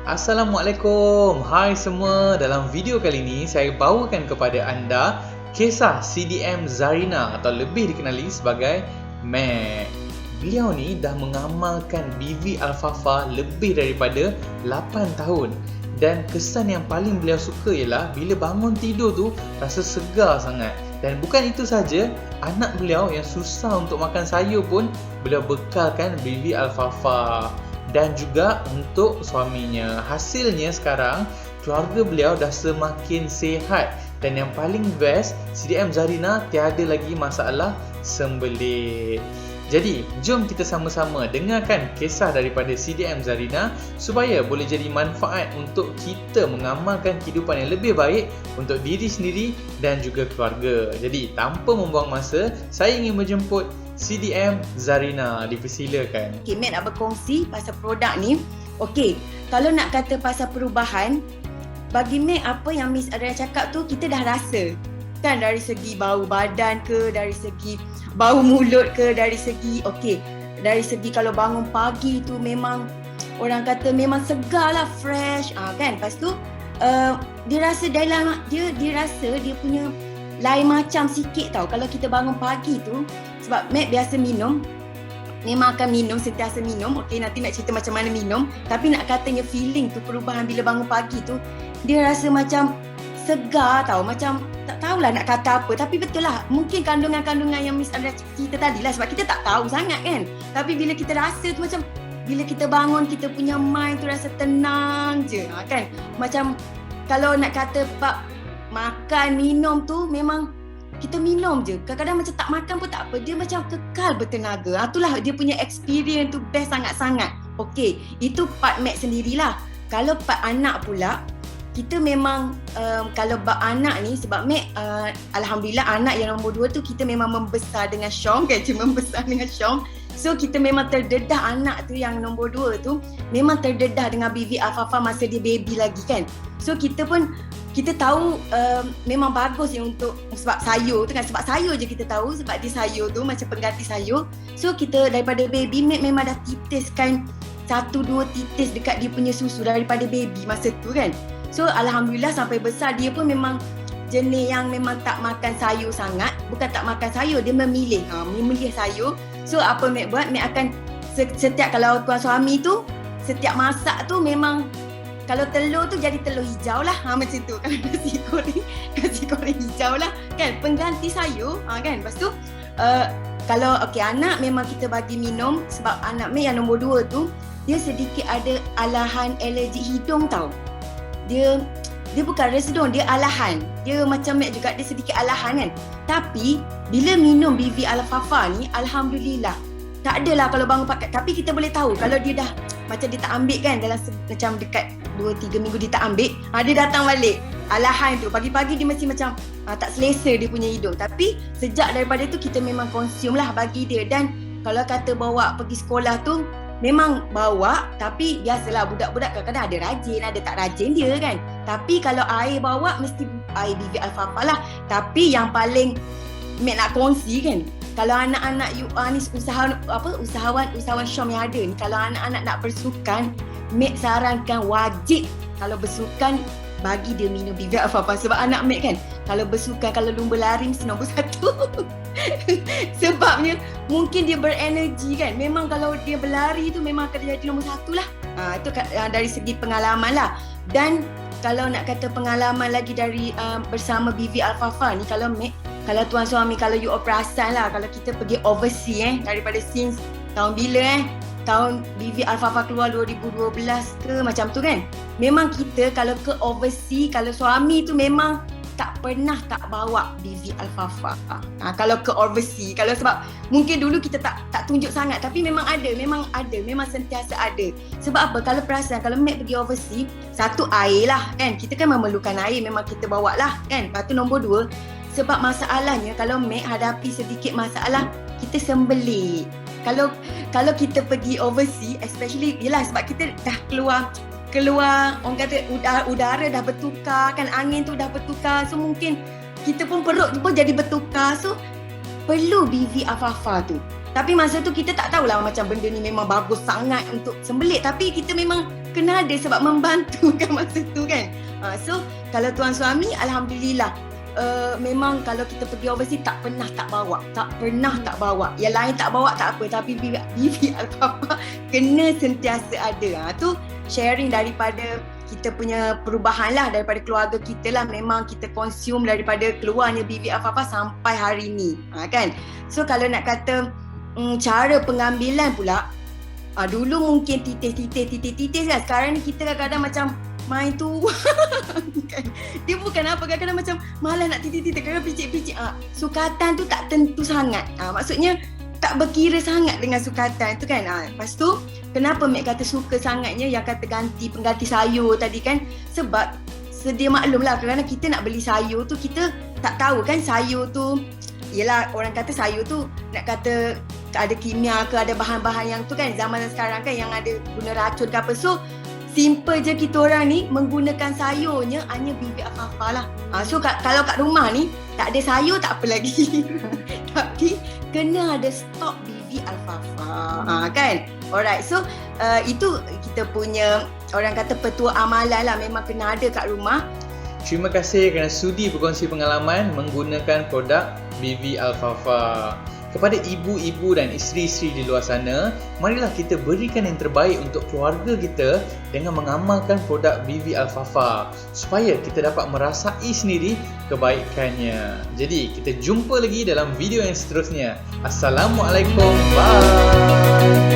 Assalamualaikum. Hai semua. Dalam video kali ini saya bawakan kepada anda kisah CDM Zarina atau lebih dikenali sebagai Mac. Beliau ni dah mengamalkan BV Alfalfa lebih daripada 8 tahun. Dan kesan yang paling beliau suka ialah bila bangun tidur tu rasa segar sangat. Dan bukan itu saja, anak beliau yang susah untuk makan sayur pun beliau bekalkan BV Alfalfa. Dan juga untuk suaminya. Hasilnya sekarang keluarga beliau dah semakin sihat. Dan yang paling best, CDM Zarina tiada lagi masalah sembelit. Jadi, jom kita sama-sama dengarkan kisah daripada CDM Zarina supaya boleh jadi manfaat untuk kita mengamalkan kehidupan yang lebih baik untuk diri sendiri dan juga keluarga. Jadi, tanpa membuang masa, saya ingin menjemput CDM Zarina. Dipersilakan. Okay, Mac nak berkongsi pasal produk ni. Okay, kalau nak kata pasal perubahan, bagi Mac apa yang Miss Adriana cakap tu kita dah rasa. Kan dari segi bau badan ke, dari segi bau mulut ke, dari segi dari segi kalau bangun pagi tu memang orang kata memang segar lah, fresh kan. Lepas tu dia rasa dalam dia rasa dia punya lain macam sikit tau kalau kita bangun pagi tu. Sebab Mac biasa minum, memang akan minum, sentiasa minum. Okay, nanti nak cerita macam mana minum. Tapi nak katanya feeling tu, perubahan bila bangun pagi tu, dia rasa macam segar tau. Macam tak tahulah nak kata apa. Tapi betul lah, mungkin kandungan-kandungan yang Miss Andrea cerita tadi lah. Sebab kita tak tahu sangat kan. Tapi bila kita rasa tu macam, bila kita bangun, kita punya mind tu rasa tenang je kan. Macam kalau nak kata bab makan, minum tu memang kita minum je. Kadang-kadang macam tak makan pun tak apa. Dia macam kekal bertenaga. Itulah dia punya experience tu best sangat-sangat. Okay, itu part Mac sendirilah. Kalau part anak pula, kita memang kalau bab anak ni, sebab Mac Alhamdulillah anak yang nombor 2 tu kita memang membesar dengan Syom kan. Cuma membesar dengan Syom. So kita memang terdedah anak tu yang nombor 2 tu. Memang terdedah dengan BV Alfalfa masa dia baby lagi kan. So kita pun kita tahu memang bagus ya untuk sebab sayur tu kan. Sebab sayur je kita tahu, sebab dia sayur tu macam pengganti sayur. So kita daripada baby Mac memang dah titiskan 1-2 titis dekat dia punya susu daripada baby masa tu kan. So Alhamdulillah sampai besar dia pun memang jenis yang memang tak makan sayur sangat. Bukan tak makan sayur, dia memilih memilih sayur. So apa Mac buat, Mac akan setiap kalau tuan suami tu setiap masak tu memang kalau telur tu jadi telur hijau lah macam tu. Kalau nasi goreng hijau lah kan, pengganti sayur kan. Lepas tu kalau anak memang kita bagi minum. Sebab anak Mac yang nombor 2 tu dia sedikit ada alahan alergi hidung tau. Dia bukan residon, dia alahan. Dia macam Mac juga, dia sedikit alahan kan. Tapi bila minum BV Alfalfa ni Alhamdulillah tak adalah kalau bangun pakai. Tapi kita boleh tahu kalau dia dah macam dia tak ambil kan, dalam macam dekat 2-3 minggu dia tak ambil, dia datang balik alahan tu. Pagi-pagi dia mesti macam tak selesa dia punya hidung. Tapi sejak daripada tu kita memang consume lah bagi dia. Dan kalau kata bawa pergi sekolah tu memang bawa, tapi biasalah budak-budak kadang-kadang ada rajin, ada tak rajin dia kan. Tapi kalau air bawa mesti air BV Alfalfa lah. Tapi yang paling Mac nak kongsi kan, kalau anak-anak you ni usahawan Syom yang ada ni, kalau anak-anak nak bersukan, Mac sarankan wajib kalau bersukan bagi dia minum BV Alfalfa. Sebab anak Mac kan kalau bersukan, kalau lumba lari mesti nombor 1. Sebabnya mungkin dia berenergi kan. Memang kalau dia berlari tu memang akan jadi nombor 1 lah. Itu dari segi pengalaman lah. Dan kalau nak kata pengalaman lagi dari bersama BV Alfalfa ni, kalau Mac, kalau tuan suami, kalau you perasan lah, kalau kita pergi overseas daripada since tahun bila tahun BV Alfalfa keluar 2012 ke macam tu kan. Memang kita kalau ke overseas, kalau suami tu memang tak pernah tak bawa BV Alfalfa. Kalau ke overseas, kalau sebab mungkin dulu kita tak tunjuk sangat, tapi memang ada, memang sentiasa ada. Sebab apa? Kalau perasan, kalau Mac pergi overseas, satu air lah kan. Kita kan memerlukan air, memang kita bawa lah kan. Lepas tu nombor 2, sebab masalahnya kalau Mac hadapi sedikit masalah, kita sembelit. Kalau kita pergi overseas, especially yelah sebab kita dah keluar orang kata udara dah bertukar kan, angin tu dah bertukar. So mungkin kita pun perut pun jadi bertukar. So perlu BV Alfalfa tu. Tapi masa tu kita tak tahulah macam benda ni memang bagus sangat untuk sembelit. Tapi kita memang kena ada sebab membantu kan masa tu kan. So kalau tuan suami alhamdulillah memang kalau kita pergi overseas tak pernah tak bawa. Yang lain tak bawa tak apa, tapi BV Alfalfa kena sentiasa ada. Tu sharing daripada kita punya perubahan lah, daripada keluarga kita lah. Memang kita consume daripada keluarnya BV Alfalfa sampai hari ni kan. So kalau nak kata cara pengambilan pula, dulu mungkin titis lah. Sekarang ni kita kadang-kadang macam main tu dia bukan apa, kadang-kadang macam malas nak titik-titik, kadang picit-picit. Sukatan tu tak tentu sangat. Maksudnya tak berkira sangat dengan sukatan tu kan. Lepas tu kenapa Mek kata suka sangatnya yang kata pengganti sayur tadi kan, sebab sedia maklum lah kadang-kadang kita nak beli sayur tu kita tak tahu kan sayur tu, yelah orang kata sayur tu nak kata ada kimia ke, ada bahan-bahan yang tu kan zaman sekarang kan yang ada guna racun ke apa. So simple je kita orang ni menggunakan sayurnya hanya BV Alfalfa lah. So kalau kat rumah ni tak ada sayur tak apa lagi. Tapi kena ada stok BV Alfalfa kan. Alright, so itu kita punya orang kata petua amalan lah, memang kena ada kat rumah. Terima kasih kerana sudi berkongsi pengalaman menggunakan produk BV Alfalfa. Kepada ibu-ibu dan isteri-isteri di luar sana, marilah kita berikan yang terbaik untuk keluarga kita dengan mengamalkan produk BV Alfalfa supaya kita dapat merasai sendiri kebaikannya. Jadi, kita jumpa lagi dalam video yang seterusnya. Assalamualaikum. Bye.